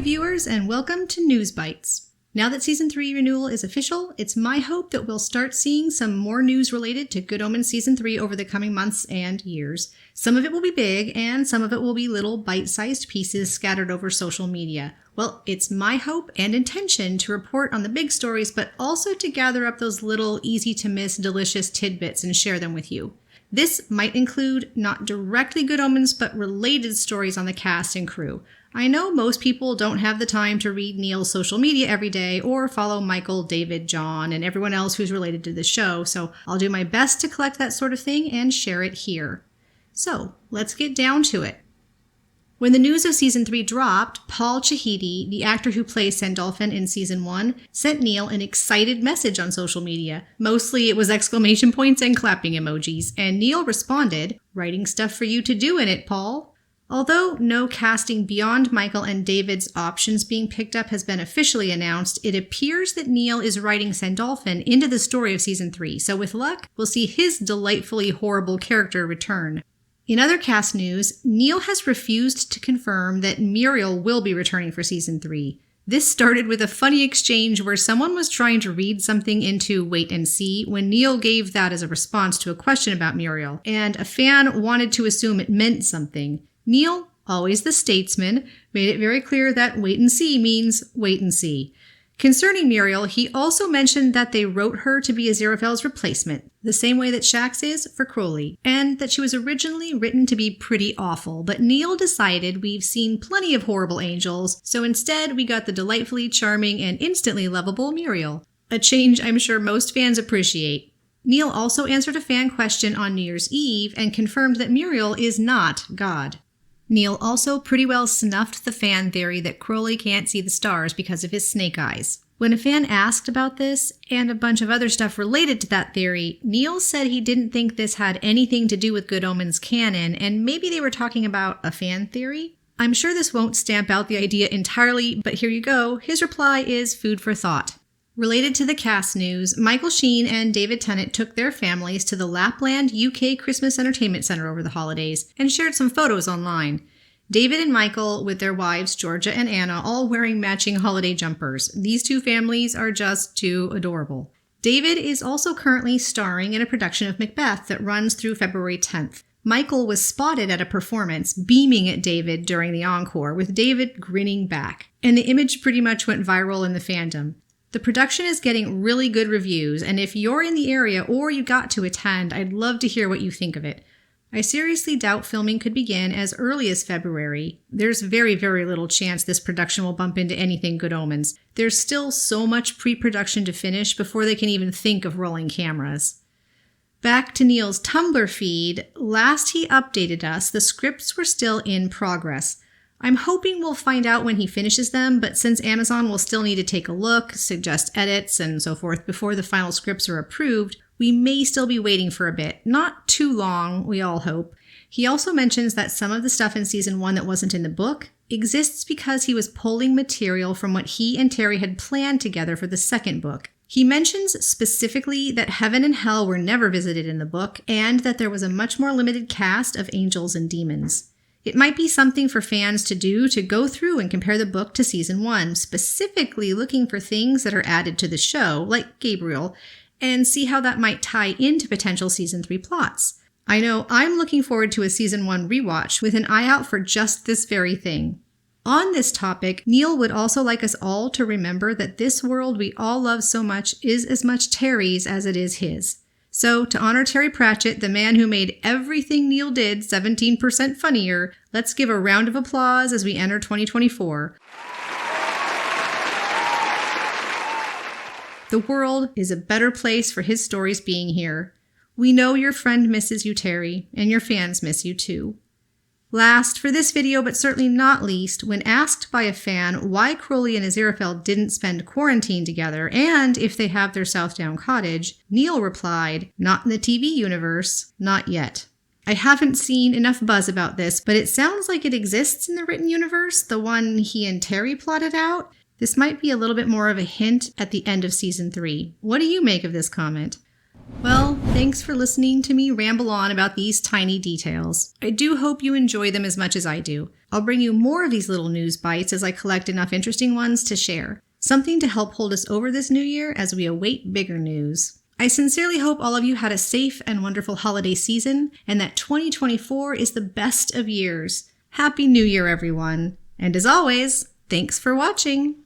viewers, and welcome to News Bites. Now that Season 3 renewal is official, it's my hope that we'll start seeing some more news related to Good Omens Season 3 over the coming months and years. Some of it will be big, and some of it will be little bite-sized pieces scattered over social media. Well, it's my hope and intention to report on the big stories, but also to gather up those little, easy-to-miss, delicious tidbits and share them with you. This might include not directly Good Omens, but related stories on the cast and crew. I know most people don't have the time to read Neil's social media every day or follow Michael, David, John, and everyone else who's related to the show, so I'll do my best to collect that sort of thing and share it here. So, let's get down to it. When the news of Season 3 dropped, Paul Chahidi, the actor who plays Dophin in Season 1, sent Neil an excited message on social media. Mostly it was exclamation points and clapping emojis, and Neil responded, "Writing stuff for you to do in it, Paul." Although no casting beyond Michael and David's options being picked up has been officially announced, it appears that Neil is writing Dophin into the story of Season 3, so with luck, we'll see his delightfully horrible character return. In other cast news, Neil has refused to confirm that Muriel will be returning for Season 3. This started with a funny exchange where someone was trying to read something into Wait and See when Neil gave that as a response to a question about Muriel, and a fan wanted to assume it meant something. Neil, always the statesman, made it very clear that wait and see means wait and see. Concerning Muriel, he also mentioned that they wrote her to be Aziraphale's replacement, the same way that Shax is for Crowley, and that she was originally written to be pretty awful, but Neil decided we've seen plenty of horrible angels, so instead we got the delightfully charming and instantly lovable Muriel. A change I'm sure most fans appreciate. Neil also answered a fan question on New Year's Eve and confirmed that Muriel is not God. Neil also pretty well snuffed the fan theory that Crowley can't see the stars because of his snake eyes. When a fan asked about this, and a bunch of other stuff related to that theory, Neil said he didn't think this had anything to do with Good Omens canon, and maybe they were talking about a fan theory? I'm sure this won't stamp out the idea entirely, but here you go. His reply is food for thought. Related to the cast news, Michael Sheen and David Tennant took their families to the Lapland UK Christmas Entertainment Centre over the holidays and shared some photos online. David and Michael, with their wives Georgia and Anna, all wearing matching holiday jumpers. These two families are just too adorable. David is also currently starring in a production of Macbeth that runs through February 10th. Michael was spotted at a performance, beaming at David during the encore, with David grinning back. And the image pretty much went viral in the fandom. The production is getting really good reviews, and if you're in the area or you got to attend, I'd love to hear what you think of it. I seriously doubt filming could begin as early as February. There's very, very little chance this production will bump into anything Good Omens. There's still so much pre-production to finish before they can even think of rolling cameras. Back to Neil's Tumblr feed, last he updated us, the scripts were still in progress. I'm hoping we'll find out when he finishes them, but since Amazon will still need to take a look, suggest edits, and so forth before the final scripts are approved, we may still be waiting for a bit. Not too long, we all hope. He also mentions that some of the stuff in Season 1 that wasn't in the book exists because he was pulling material from what he and Terry had planned together for the second book. He mentions specifically that heaven and hell were never visited in the book, and that there was a much more limited cast of angels and demons. It might be something for fans to do to go through and compare the book to Season 1, specifically looking for things that are added to the show, like Gabriel, and see how that might tie into potential Season 3 plots. I know I'm looking forward to a Season 1 rewatch with an eye out for just this very thing. On this topic, Neil would also like us all to remember that this world we all love so much is as much Terry's as it is his. So, to honor Terry Pratchett, the man who made everything Neil did 17% funnier, let's give a round of applause as we enter 2024. The world is a better place for his stories being here. We know your friend misses you, Terry, and your fans miss you too. Last, for this video, but certainly not least, when asked by a fan why Crowley and Aziraphale didn't spend quarantine together and if they have their Southdown cottage, Neil replied, "Not in the TV universe, not yet." I haven't seen enough buzz about this, but it sounds like it exists in the written universe, the one he and Terry plotted out. This might be a little bit more of a hint at the end of Season 3. What do you make of this comment? Well, Thanks for listening to me ramble on about these tiny details. I do hope you enjoy them as much as I do. I'll bring you more of these little news bites as I collect enough interesting ones to share. Something to help hold us over this new year as we await bigger news. I sincerely hope all of you had a safe and wonderful holiday season, and that 2024 is the best of years. Happy New Year, everyone. And as always, thanks for watching.